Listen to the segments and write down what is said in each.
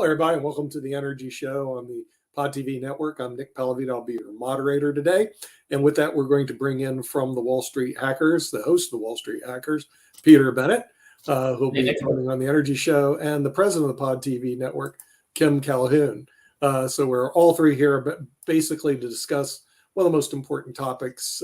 everybody, and welcome to the Energy Show on the Pod TV network. I'm Nick Pellavito. I'll be your moderator today. And with that, we're going to bring in from the Wall Street Hackers, the host of the Wall Street Hackers, Peter Bennett, who'll be coming on the Energy Show, and the president of the Pod TV network, Kim Calhoun. So we're all three here, but basically to discuss one of the most important topics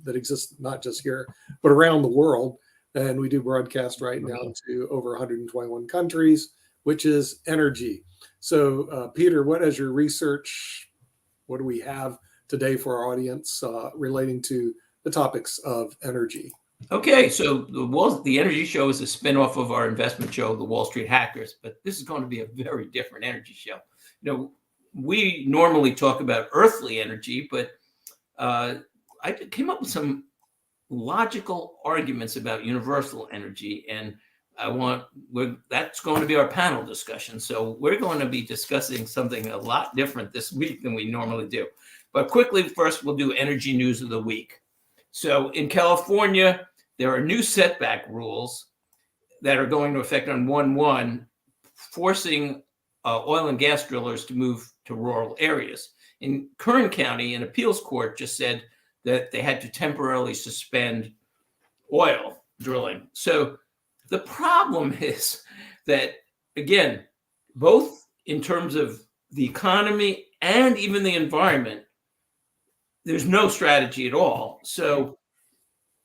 that exist not just here, but around the world. And we do broadcast right now to over 121 countries, which is energy. So, Peter, what is your research? What do we have today for our audience relating to the topics of energy? Okay, so the Energy Show is a spinoff of our investment show, The Wall Street Hackers, but this is going to be a very different energy show. You know, we normally talk about earthly energy, but I came up with some logical arguments about universal energy, and that's going to be our panel discussion. So we're going to be discussing something a lot different this week than we normally do. But quickly, first, we'll do energy news of the week. So in California, there are new setback rules that are going to affect on 1/1, forcing oil and gas drillers to move to rural areas. In Kern County, an appeals court just said that they had to temporarily suspend oil drilling. So the problem is that, again, both in terms of the economy and even the environment, there's no strategy at all. So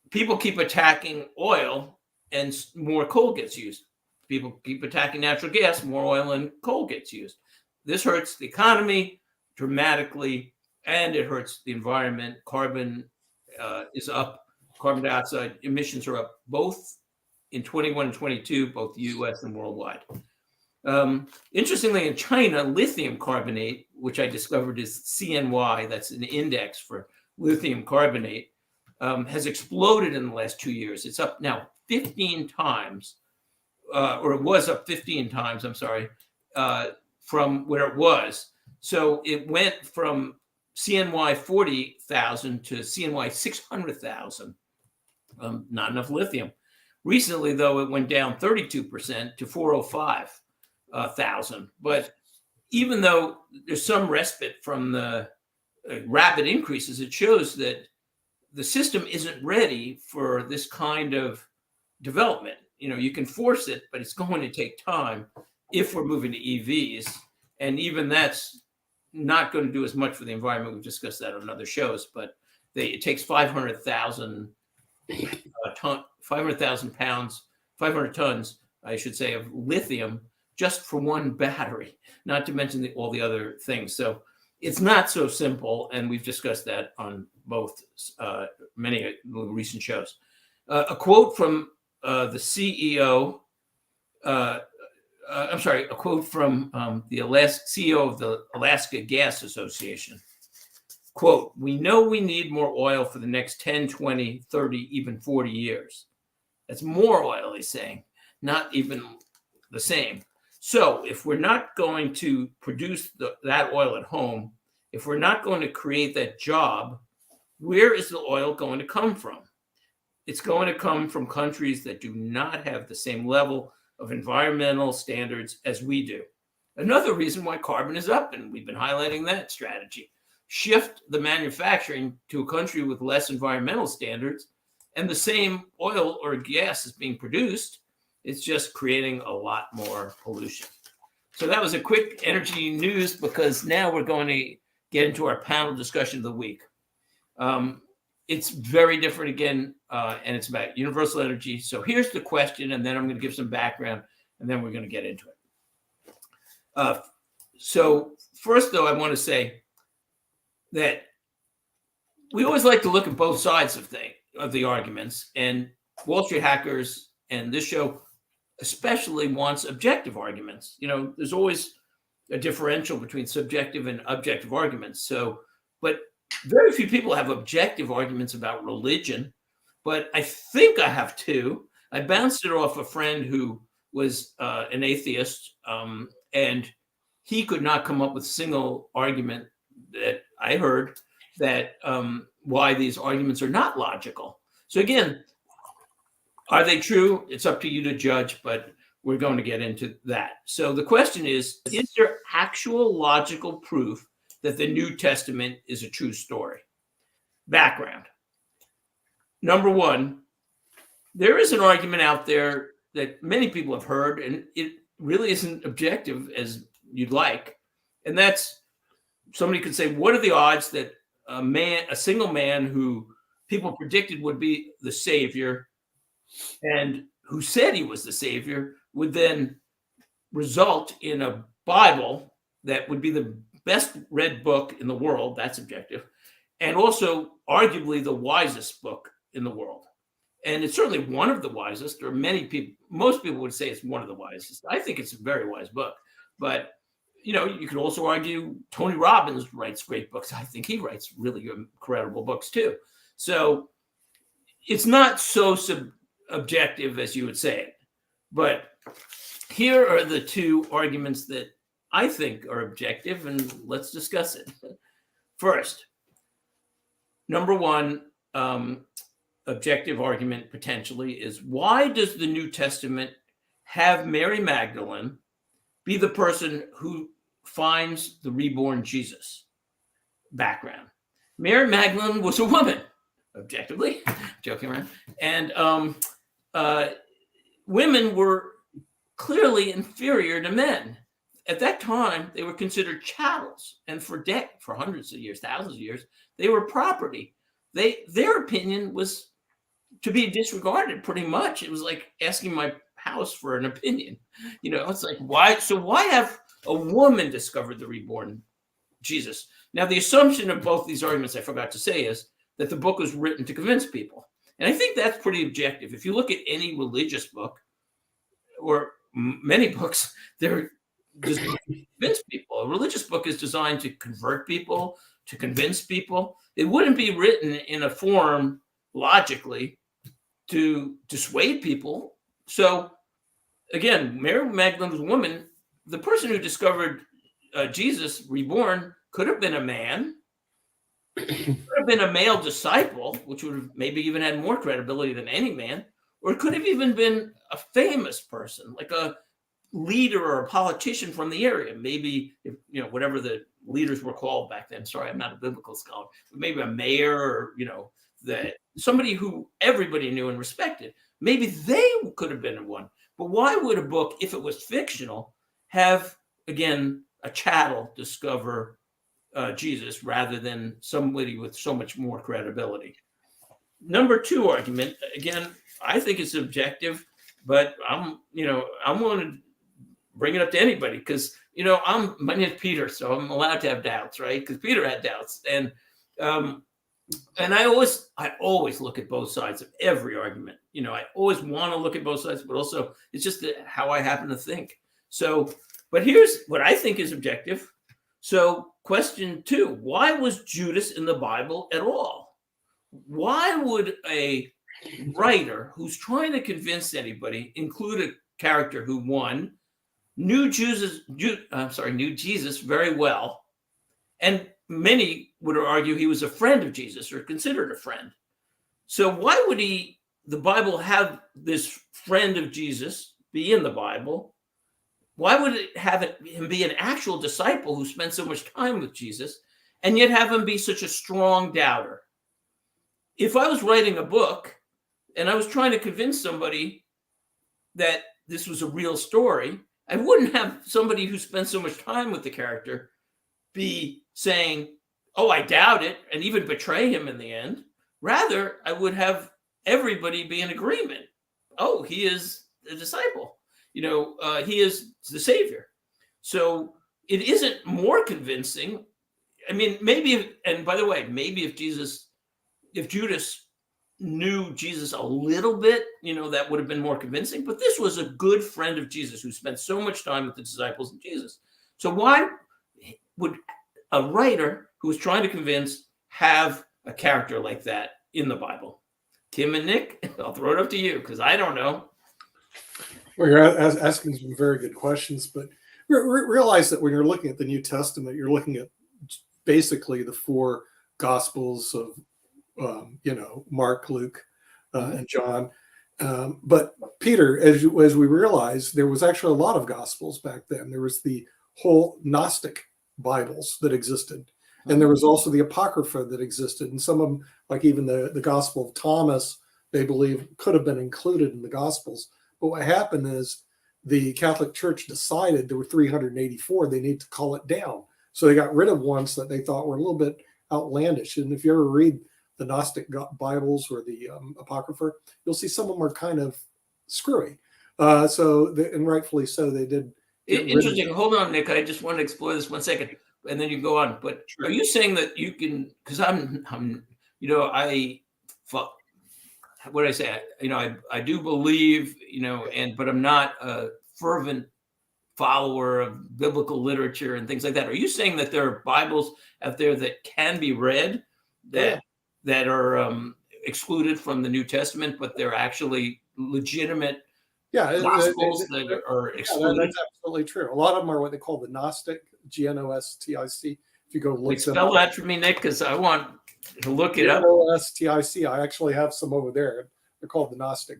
people keep attacking oil and more coal gets used. People keep attacking natural gas, more oil and coal gets used. This hurts the economy dramatically, and it hurts the environment. Carbon is up. Carbon dioxide emissions are up both in 21 and 22, both U.S. and worldwide. Interestingly, in China, lithium carbonate, which I discovered is CNY, that's an index for lithium carbonate, has exploded in the last 2 years. It's up now 15 times, or it was up 15 times, I'm sorry, from where it was. So it went from CNY 40,000 to CNY 600,000. Not enough lithium. Recently, though, it went down 32% to 405,000. But even though there's some respite from the rapid increases, it shows that the system isn't ready for this kind of development. You know, you can force it, but it's going to take time if we're moving to EVs. And even that's not going to do as much for the environment. We've discussed that on other shows, but it takes 500,000 pounds, 500 tons, I should say, of lithium just for one battery, not to mention all the other things. So it's not so simple, and we've discussed that on both many recent shows. A quote from the CEO, a quote from the CEO of the Alaska Gas Association. Quote, "We know we need more oil for the next 10, 20, 30, even 40 years. That's more oil, he's saying, not even the same. So if we're not going to produce that oil at home, if we're not going to create that job, where is the oil going to come from? It's going to come from countries that do not have the same level of environmental standards as we do." Another reason why carbon is up, and we've been highlighting that strategy. Shift the manufacturing to a country with less environmental standards, and the same oil or gas is being produced. It's just creating a lot more pollution. So that was a quick energy news, because now we're going to get into our panel discussion of the week. It's very different again, and it's about universal energy. So here's the question, and then I'm going to give some background, and then we're going to get into it. So first, though, I want to say that we always like to look at both sides of the arguments, and Wall Street Hackers and this show especially wants objective arguments. You know, there's always a differential between subjective and objective arguments. So, but very few people have objective arguments about religion, but I think I have two. I bounced it off a friend who was an atheist, and he could not come up with a single argument that I heard that why these arguments are not logical. So again, are they true? It's up to you to judge, but we're going to get into that. So the question is there actual logical proof that the New Testament is a true story? Background. Number one, there is an argument out there that many people have heard, and it really isn't objective as you'd like. And that's, somebody could say, what are the odds that a single man who people predicted would be the savior and who said he was the savior would then result in a Bible that would be the best read book in the world? That's objective. And also arguably the wisest book in the world. And it's certainly one of the wisest, or most people would say it's one of the wisest. I think it's a very wise book. But, you could also argue Tony Robbins writes great books. I think he writes really incredible books too. So it's not so objective as you would say it. But here are the two arguments that I think are objective, and let's discuss it. First, number one, objective argument potentially is, why does the New Testament have Mary Magdalene be the person who finds the reborn Jesus? Background. Mary Magdalene was a woman, objectively, joking around. And women were clearly inferior to men. At that time, they were considered chattels. And for hundreds of years, thousands of years, they were property. Their opinion was to be disregarded pretty much. It was like asking my house for an opinion. It's like, why have a woman discovered the reborn Jesus? Now, the assumption of both these arguments, I forgot to say, is that the book was written to convince people. And I think that's pretty objective. If you look at any religious book, or many books, they're designed to convince people. A religious book is designed to convert people, to convince people. It wouldn't be written in a form logically to dissuade people. So again, Mary Magdalene was a woman. The person who discovered Jesus reborn could have been a man, could have been a male disciple, which would have maybe even had more credibility than any man, or it could have even been a famous person, like a leader or a politician from the area. Maybe, whatever the leaders were called back then. Sorry, I'm not a biblical scholar. But maybe a mayor, or somebody who everybody knew and respected. Maybe they could have been one. But why would a book, if it was fictional, have, again, a chattel discover Jesus rather than somebody with so much more credibility? Number two argument, again, I think it's objective, but I'm willing to bring it up to anybody because, my name is Peter, so I'm allowed to have doubts, right? Because Peter had doubts. And I always look at both sides of every argument. I always want to look at both sides, but also it's just how I happen to think. So, but here's what I think is objective. So question two, why was Judas in the Bible at all? Why would a writer who's trying to convince anybody include a character who, one, knew Jesus very well, and many would argue he was a friend of Jesus or considered a friend. So why would the Bible have this friend of Jesus be in the Bible? Why would it have him be an actual disciple who spent so much time with Jesus, and yet have him be such a strong doubter? If I was writing a book and I was trying to convince somebody that this was a real story, I wouldn't have somebody who spent so much time with the character be saying, oh, I doubt it, and even betray him in the end. Rather, I would have everybody be in agreement. Oh, he is a disciple. He is the savior. So it isn't more convincing. I mean, maybe, and by the way, maybe if Judas knew Jesus a little bit, that would have been more convincing. But this was a good friend of Jesus who spent so much time with the disciples of Jesus. So why would a writer who was trying to convince have a character like that in the Bible? Tim and Nick, I'll throw it up to you because I don't know. Well, you're asking some very good questions, but realize that when you're looking at the New Testament, you're looking at basically the four Gospels of Mark, Luke, and John. But Peter, as we realize, there was actually a lot of gospels back then. There was the whole Gnostic Bibles that existed, and there was also the Apocrypha that existed. And some of them, like even the Gospel of Thomas, they believe could have been included in the Gospels. But what happened is the Catholic Church decided there were 384. They need to call it down. So they got rid of ones that they thought were a little bit outlandish. And if you ever read the Gnostic Bibles or the Apocrypha, you'll see some of them are kind of screwy. And rightfully so, they did. Interesting. Hold on, Nick. I just want to explore this 1 second, and then you go on. But Sure. Are you saying that you can? Because I'm, what did I say? I do believe, but I'm not a fervent follower of biblical literature and things like that. Are you saying that there are Bibles out there that can be read that are excluded from the New Testament, but they're actually legitimate Gospels that are excluded? That's absolutely true. A lot of them are what they call the Gnostic, Gnostic. If you go look spell that for me, Nick, because I want to look it up. Gnostic. I actually have some over there. They're called the Gnostic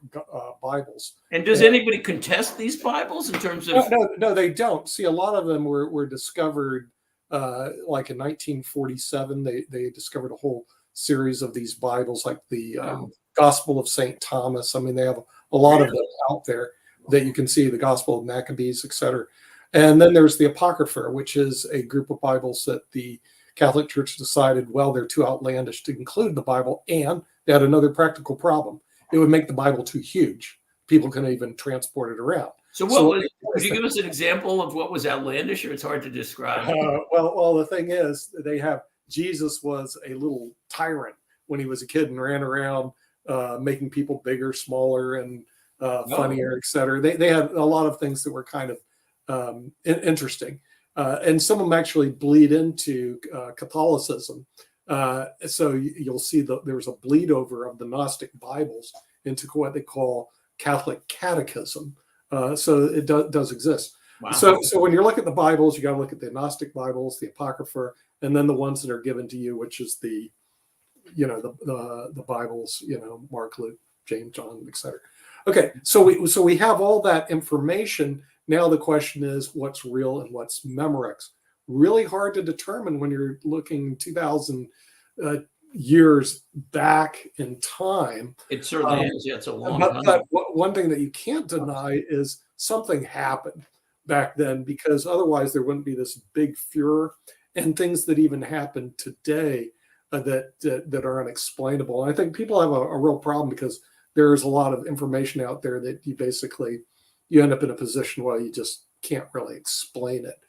Bibles. And does anybody contest these Bibles in terms of? No, they don't. See, a lot of them were discovered like in 1947. They discovered a whole series of these Bibles, like the Gospel of St. Thomas. I mean, they have a lot of them out there that you can see, the Gospel of Maccabees, etc. And then there's the Apocrypha, which is a group of Bibles that the Catholic Church decided, well, they're too outlandish to include in the Bible, and they had another practical problem. It would make the Bible too huge. People couldn't even transport it around. So could you give us an example of what was outlandish, or it's hard to describe? Well, the thing is, they have Jesus was a little tyrant when he was a kid and ran around making people bigger, smaller, and funnier, etc. They had a lot of things that were kind of interesting. And some of them actually bleed into Catholicism. So you'll see there's a bleed over of the Gnostic Bibles into what they call Catholic catechism. So it does exist. Wow. So when you're looking at the Bibles, you got to look at the Gnostic Bibles, the Apocrypha, and then the ones that are given to you, which is the Bibles, Mark, Luke, James, John, etc. Okay, so we have all that information. Now the question is, what's real and what's Memorex? Really hard to determine when you're looking 2,000 years back in time. It certainly is. Yeah, it's a long time. But one thing that you can't deny is something happened back then, because otherwise there wouldn't be this big furor, and things that even happen today that are unexplainable. And I think people have a real problem because there's a lot of information out there that you end up in a position where you just can't really explain it.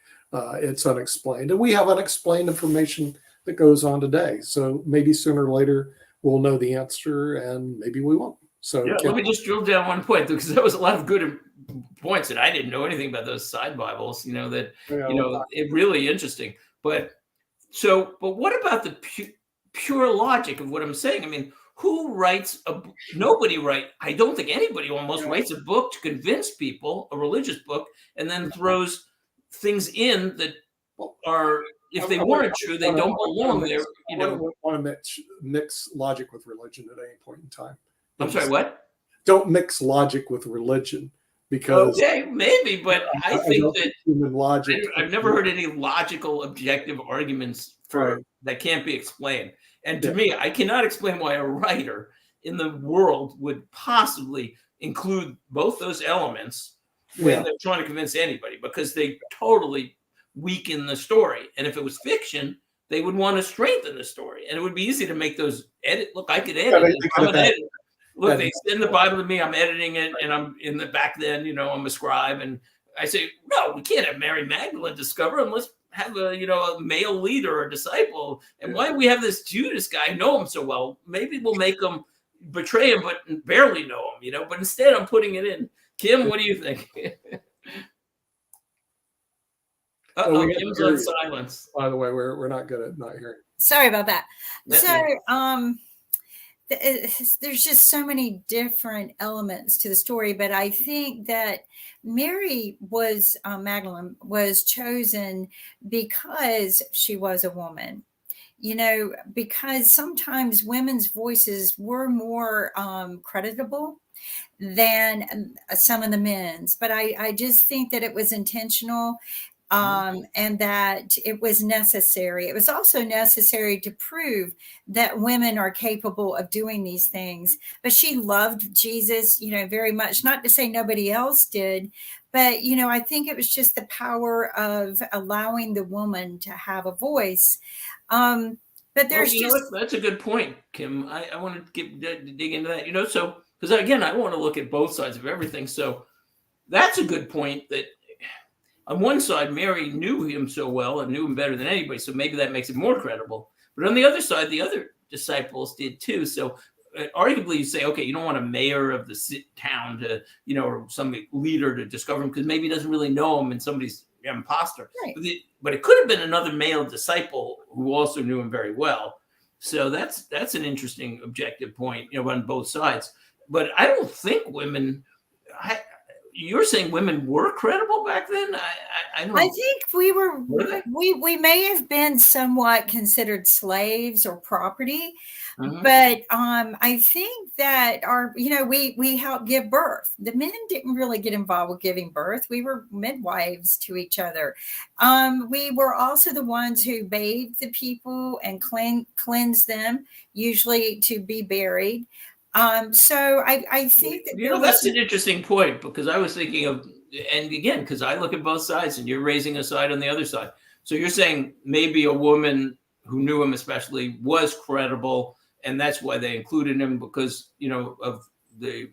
It's unexplained. And we have unexplained information that goes on today. So maybe sooner or later we'll know the answer, and maybe we won't. So let me just drill down one point, because there was a lot of good points that I didn't know anything about those side Bibles, it really interesting. But what about the pure logic of what I'm saying? I mean, who writes I don't think anybody almost writes a book to convince people, a religious book, and then throws things in that are, if they weren't true, they don't belong there. I don't want to mix logic with religion at any point in time. I'm sorry, what? Don't mix logic with religion, because maybe, but I think that human logic. I've never heard any logical, objective arguments that can't be explained. And to me, I cannot explain why a writer in the world would possibly include both those elements when they're trying to convince anybody, because they totally weaken the story. And if it was fiction, they would want to strengthen the story. And it would be easy to make those edit. Look, I could edit. I'm an editor. Look, they send the Bible to me. I'm editing it, and I'm in the back then. I'm a scribe, and I say, no, we can't have Mary Magdalene discover him. Let's have a male leader or disciple. And why do we have this Judas guy? I know him so well. Maybe we'll make him betray him, but barely know him. But instead, I'm putting it in. Kim, what do you think? Kim's on silence. By the way, we're not good at not hearing. Sorry about that. There's just so many different elements to the story, but I think that Mary Magdalene was chosen because she was a woman. because sometimes women's voices were more creditable than some of the men's. But I just think that it was intentional, and that it was necessary. It was also necessary to prove that women are capable of doing these things. But she loved Jesus, very much. Not to say nobody else did, but I think it was just the power of allowing the woman to have a voice. But there's that's a good point, Kim. I want to dig into that. So because again, I want to look at both sides of everything. So that's a good point. That on one side, Mary knew him so well and knew him better than anybody, so maybe that makes it more credible. But on the other side, the other disciples did too. So arguably, you say, okay, you don't want a mayor of the town to, or some leader to discover him because maybe he doesn't really know him and somebody's an imposter. Right. But it could have been another male disciple who also knew him very well. So that's an interesting objective point, on both sides. But I don't think women. You're saying women were credible back then? I don't. I think we may have been somewhat considered slaves or property, but I think that we helped give birth. The men didn't really get involved with giving birth. We were midwives to each other. We were also the ones who bathed the people and cleansed them, usually to be buried. So I think that that's an interesting point, because I was thinking of, and again, because I look at both sides and you're raising a side on the other side. So you're saying maybe a woman who knew him especially was credible, and that's why they included him, because, of the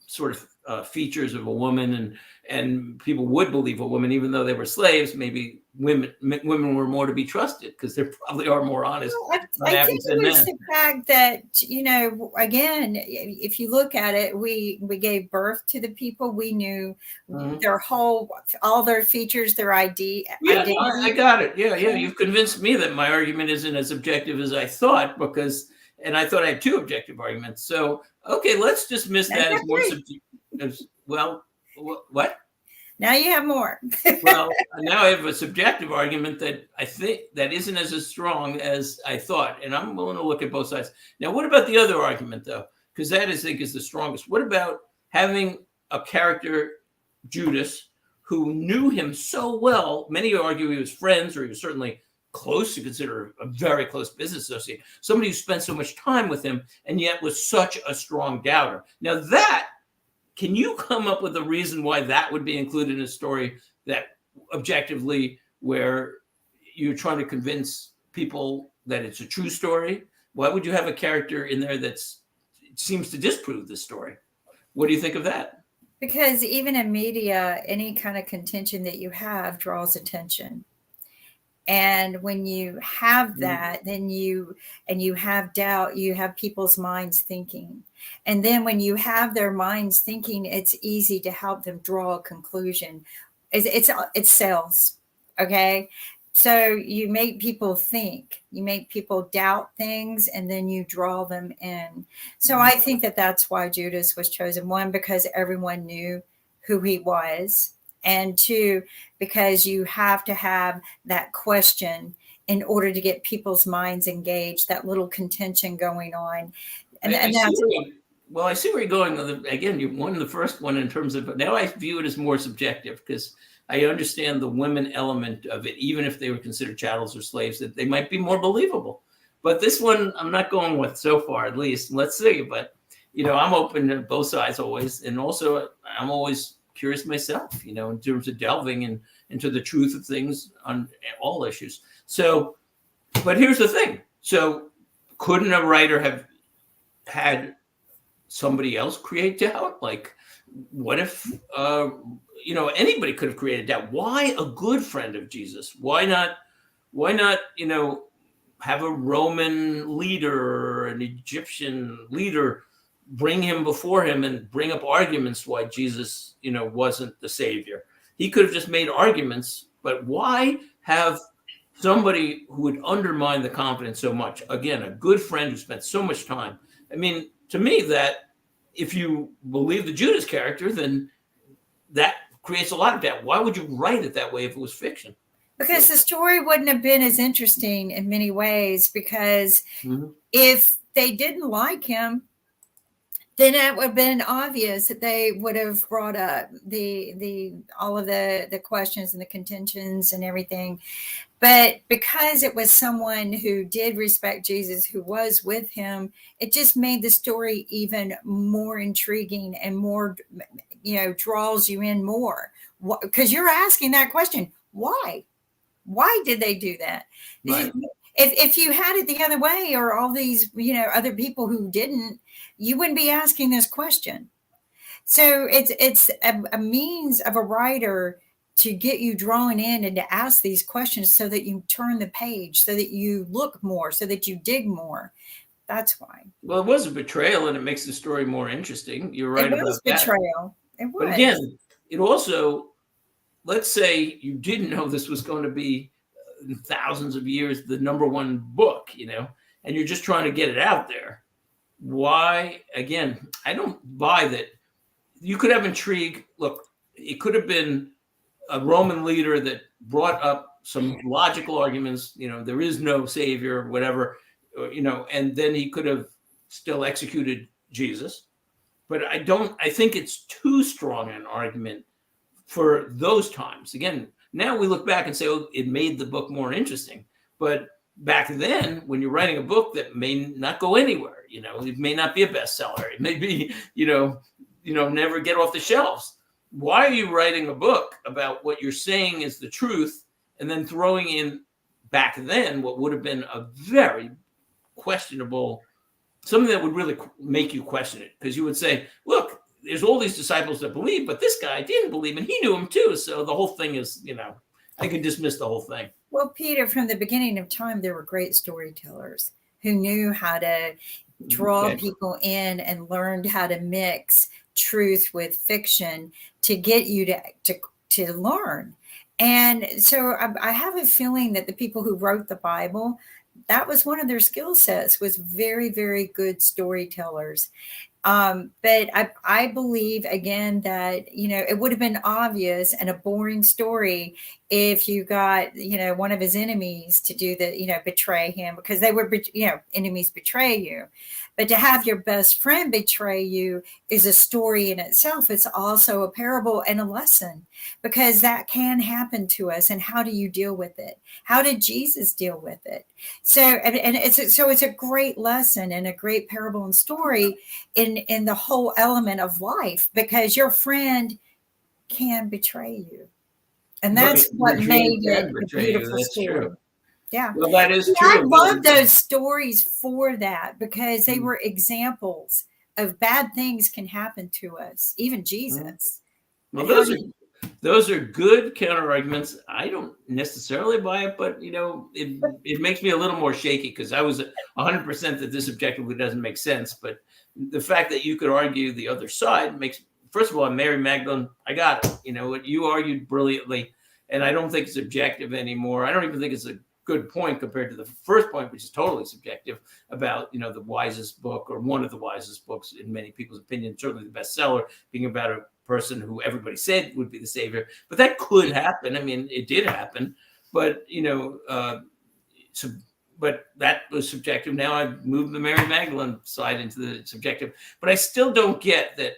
sort of features of a woman, and people would believe a woman, even though they were slaves. Maybe women were more to be trusted because they probably are more honest. I think it was the fact that, again, if you look at it, we gave birth to the people. We knew their all their features, their identity. I got it. Yeah. You've convinced me that my argument isn't as objective as I thought, and I thought I had two objective arguments. So, okay, let's dismiss that as more subjective. Well, what? Now you have more. Well, now I have a subjective argument that I think that isn't as strong as I thought, and I'm willing to look at both sides. Now, what about the other argument, though? Because that, I think, is the strongest. What about having a character, Judas, who knew him so well? Many argue he was friends, or he was certainly close to consider a very close business associate, somebody who spent so much time with him and yet was such a strong doubter. Now can you come up with a reason why that would be included in a story that objectively, where you're trying to convince people that it's a true story? Why would you have a character in there that seems to disprove the story? What do you think of that? Because even in media, any kind of contention that you have draws attention. And when you have that, then you have doubt, you have people's minds thinking. And then when you have their minds thinking, it's easy to help them draw a conclusion. It's sales. Okay. So you make people think, you make people doubt things, and then you draw them in. So I think that that's why Judas was chosen. One, because everyone knew who he was. And two, because you have to have that question in order to get people's minds engaged, that little contention going on. I see where you're going. Again, you won the first one in terms of, now I view it as more subjective, because I understand the women element of it, even if they were considered chattels or slaves, that they might be more believable. But this one, I'm not going with so far, at least. Let's see. But, I'm open to both sides always. And also, I'm always curious myself, in terms of delving into the truth of things on all issues. So, but here's the thing. So couldn't a writer have had somebody else create doubt? Like, what if, anybody could have created doubt? Why a good friend of Jesus? Why not, have a Roman leader or an Egyptian leader bring him before him and bring up arguments why Jesus, wasn't the savior? He could have just made arguments, but why have somebody who would undermine the confidence so much? Again, a good friend who spent so much time. I mean, to me, that if you believe the Judas character, then that creates a lot of doubt. Why would you write it that way if it was fiction? Because the story wouldn't have been as interesting in many ways, because Mhm. if they didn't like him, then it would have been obvious that they would have brought up the all of the questions and the contentions and everything. But because it was someone who did respect Jesus, who was with him, it just made the story even more intriguing and more, draws you in more, because you're asking that question: why did they do that? Right. If you had it the other way, or all these, other people who didn't, you wouldn't be asking this question. So it's a means of a writer to get you drawn in and to ask these questions, so that you turn the page, so that you look more, so that you dig more. That's why. Well, it was a betrayal, and it makes the story more interesting. You're It right was about that. betrayal. It But was. again, it also, let's say you didn't know this was going to be in thousands of years the number one book, and you're just trying to get it out there. Why? Again, I don't buy that. You could have intrigue. Look, it could have been a Roman leader that brought up some logical arguments. There is no savior, whatever. And then he could have still executed Jesus. But I think it's too strong an argument for those times. Again, now we look back and say, oh, it made the book more interesting. But back then, when you're writing a book that may not go anywhere, it may not be a bestseller. It may be, never get off the shelves. Why are you writing a book about what you're saying is the truth, and then throwing in back then what would have been a very questionable, something that would really make you question it? Because you would say, look, there's all these disciples that believe, but this guy didn't believe, and he knew him too. So the whole thing is, I can dismiss the whole thing. Well, Peter, from the beginning of time, there were great storytellers who knew how to draw people in and learned how to mix truth with fiction to get you to learn. And so I have a feeling that the people who wrote the Bible, that was one of their skill sets, was very, very good storytellers. But I believe, again, that, it would have been obvious and a boring story if you got, one of his enemies to do the, betray him, because they were, enemies betray you. But to have your best friend betray you is a story in itself. It's also a parable and a lesson, because that can happen to us. And how do you deal with it? How did Jesus deal with it? So, and it's a great lesson and a great parable and story in the whole element of life, because your friend can betray you. And that's what made it a beautiful story. True. Yeah. Well, that is true. I love those stories for that, because they were examples of bad things can happen to us, even Jesus. Well, those are good counter arguments. I don't necessarily buy it, but it makes me a little more shaky, because I was 100% that this objectively doesn't make sense. But the fact that you could argue the other side makes, first of all, Mary Magdalene, I got it. You argued brilliantly, and I don't think it's objective anymore. I don't even think it's a good point compared to the first point, which is totally subjective, about the wisest book, or one of the wisest books in many people's opinion, certainly the bestseller, being about a person who everybody said would be the savior. But that could happen. I mean, it did happen, but but that was subjective. Now I've moved the Mary Magdalene side into the subjective, but I still don't get that.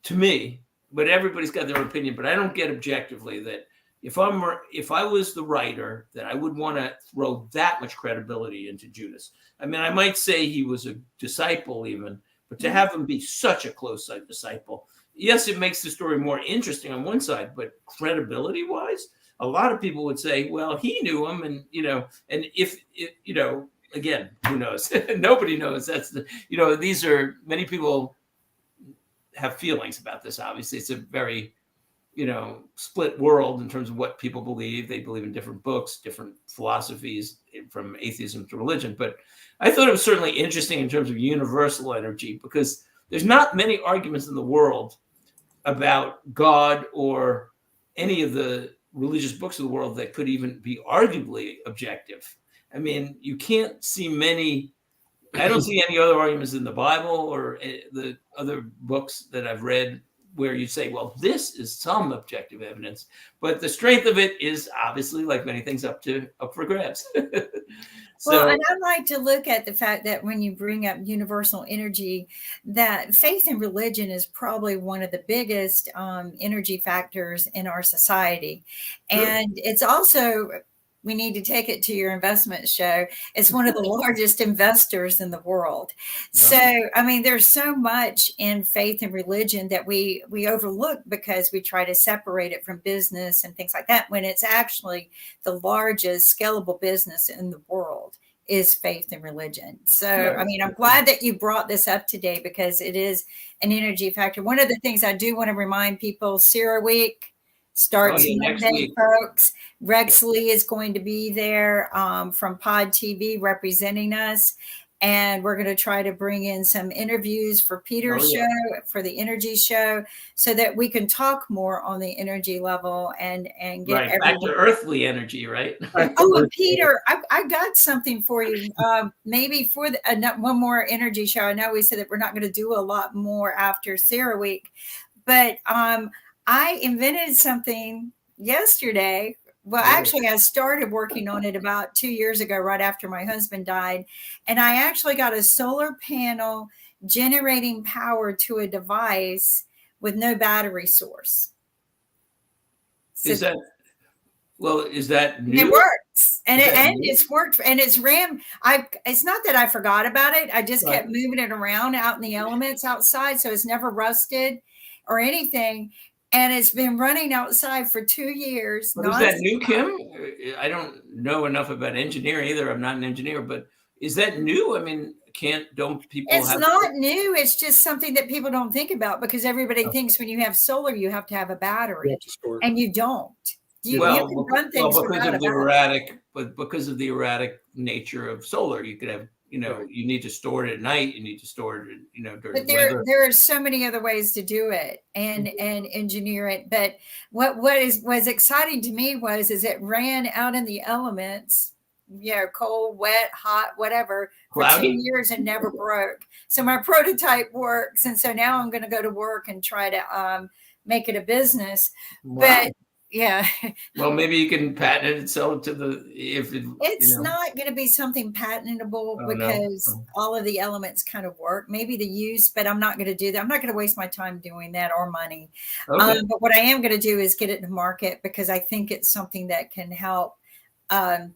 To me, but everybody's got their own opinion, but I don't get objectively that if I was the writer, that I would want to throw that much credibility into Judas. I mean, I might say he was a disciple even, but to have him be such a close disciple, yes, it makes the story more interesting on one side, but credibility wise, a lot of people would say, well, he knew him. And, and if, again, who knows? Nobody knows. That's these are, many people have feelings about this. Obviously, it's a very, split world in terms of what people believe. They believe in different books, different philosophies, from atheism to religion. But I thought it was certainly interesting in terms of universal energy, because there's not many arguments in the world about God or any of the religious books of the world that could even be arguably objective. I mean, you can't see many. I don't see any other arguments in the Bible or the other books that I've read where you say, well, this is some objective evidence, but the strength of it is obviously, like many things, up for grabs. Well, and I like to look at the fact that when you bring up universal energy, that faith and religion is probably one of the biggest energy factors in our society. Sure. And it's also, we need to take it to your investment show. It's one of the largest investors in the world. Yeah. So, I mean, there's so much in faith and religion that we overlook because we try to separate it from business and things like that, when it's actually the largest scalable business in the world is faith and religion. So, Right. I mean, I'm glad that you brought this up today because it is an energy factor. One of the things I do want to remind people, CERAWeek starts next Monday, week. folks. Rex Lee is going to be there from Pod TV representing us. And we're going to try to bring in some interviews for Peter's show, for the energy show, so that we can talk more on the energy level and get right back to earthly energy, right? Oh, and Peter, I got something for you. Maybe for one more energy show. I know we said that we're not going to do a lot more after CERAWeek, but I invented something yesterday. Well, actually, I started working on it about 2 years ago, right after my husband died. And I actually got a solar panel generating power to a device with no battery source. So is that new? It works. And it's worked and it's ran. It's not that I forgot about it. I just kept moving it around out in the elements outside. So it's never rusted or anything. And it's been running outside for 2 years. Is that new, Kim? I don't know enough about engineering either. I'm not an engineer, but is that new? I mean, don't people It's not new. It's just something that people don't think about because everybody thinks when you have solar, you have to have a battery. And you don't. You can run things because of the erratic nature of solar, you could have, you need to store it at night. You need to store it, during the weather. There are so many other ways to do it and engineer it. But what was exciting to me is it ran out in the elements, cold, wet, hot, whatever, for 2 years and never broke. So my prototype works. And so now I'm going to go to work and try to make it a business. Wow. But yeah. Well, maybe you can patent it and sell it to It's not going to be something patentable because all of the elements kind of work. Maybe the use, but I'm not going to do that. I'm not going to waste my time doing that or money. Okay. But what I am going to do is get it to market because I think it's something that can help. And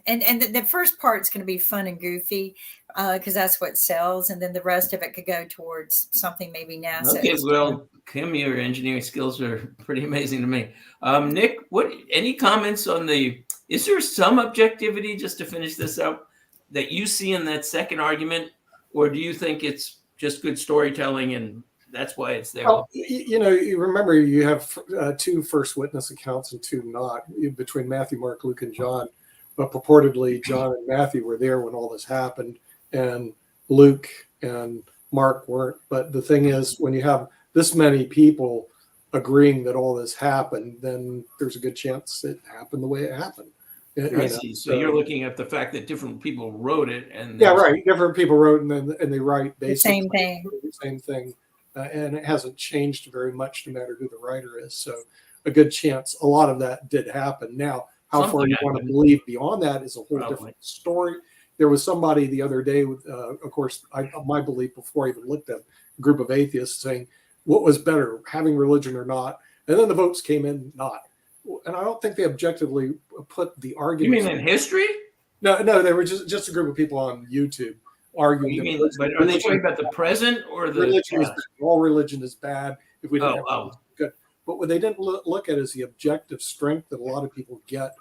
the first part's going to be fun and goofy because that's what sells. And then the rest of it could go towards something maybe NASA. Okay, well, Kim, your engineering skills are pretty amazing to me. Nick, any comments on is there some objectivity, just to finish this up, that you see in that second argument? Or do you think it's just good storytelling and that's why it's there? Well, you remember you have 2 first witness accounts and 2 not, between Matthew, Mark, Luke, and John. But purportedly, John and Matthew were there when all this happened, and Luke and Mark weren't. But the thing is, when you have this many people agreeing that all this happened, then there's a good chance it happened the way it happened. I see. So you're looking at the fact that different people wrote it, and right. Different people wrote, and they write basically the same thing, and it hasn't changed very much no matter who the writer is. So a good chance a lot of that did happen. Now, how far you want to believe beyond that is a whole different story. There was somebody the other day, of course, my belief before I even looked at a group of atheists saying, what was better, having religion or not? And then the votes came in not. And I don't think they objectively put the argument. You mean in history? No, they were just a group of people on YouTube arguing. You mean, but are they talking about the present or the religion? All religion is bad. If we don't good. But what they didn't look at is the objective strength that a lot of people get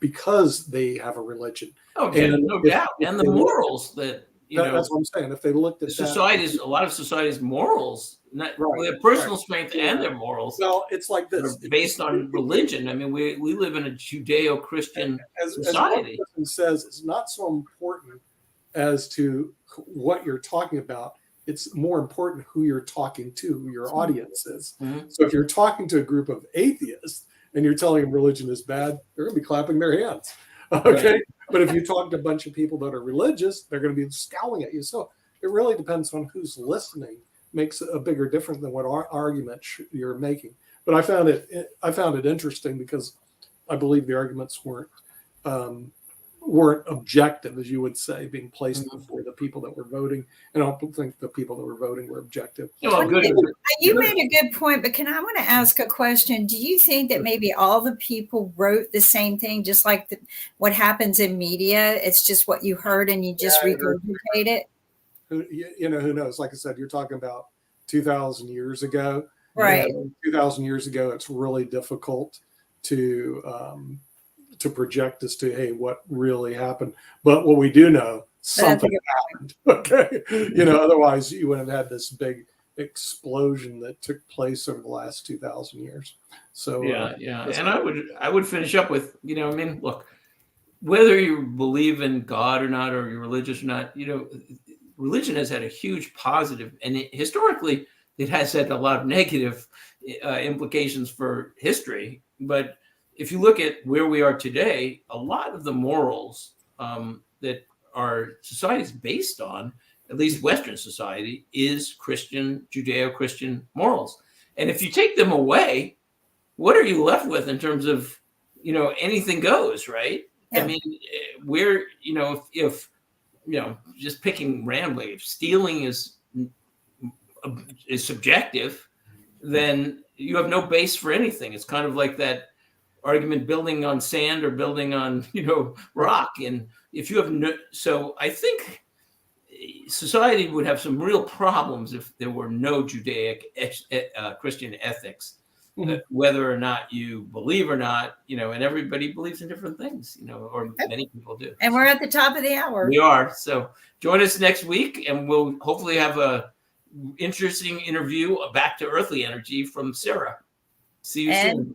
because they have a religion. Okay, no doubt. And the morals that, that's what I'm saying. If they looked at a lot of society's morals, their personal strength and their morals. Well, it's like this. Based on religion. I mean, we live in a Judeo-Christian society. As one person says, it's not so important as to what you're talking about. It's more important who you're talking to, who your audience is. Mm-hmm. So if you're talking to a group of atheists and you're telling them religion is bad, they're going to be clapping their hands. Okay. Right. But if you talk to a bunch of people that are religious, they're going to be scowling at you. So it really depends on who's listening makes a bigger difference than what our argument you're making. But I found it interesting because I believe the arguments weren't objective, as you would say, being placed before the people that were voting. And I don't think the people that were voting were objective. Well, good. You made a good point, but I want to ask a question. Do you think that maybe all the people wrote the same thing, just like what happens in media? It's just what you heard and you just regurgitate it? Who knows? Like I said, you're talking about 2,000 years ago. Right. 2,000 years ago, it's really difficult to project as to, hey, what really happened. But what we do know, something happened. Okay. Otherwise you wouldn't have had this big explosion that took place over the last 2,000 years. So yeah. And I would finish up with, look, whether you believe in God or not, or you're religious or not, religion has had a huge positive, and historically it has had a lot of negative implications for history. But if you look at where we are today, a lot of the morals that our society is based on, at least Western society, is Christian, Judeo-Christian morals. And if you take them away, what are you left with in terms of, anything goes, right? Yeah. I mean, we're, if just picking randomly, if stealing is subjective, then you have no base for anything. It's kind of like that argument, building on sand or building on, rock. And if you have so I think society would have some real problems if there were no Judaic Christian ethics, whether or not you believe or not, and everybody believes in different things, or many people do. And we're at the top of the hour. We are. So join us next week, and we'll hopefully have a interesting interview back to earthly energy from Sarah. See you soon.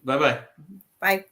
Bye-bye. Bye.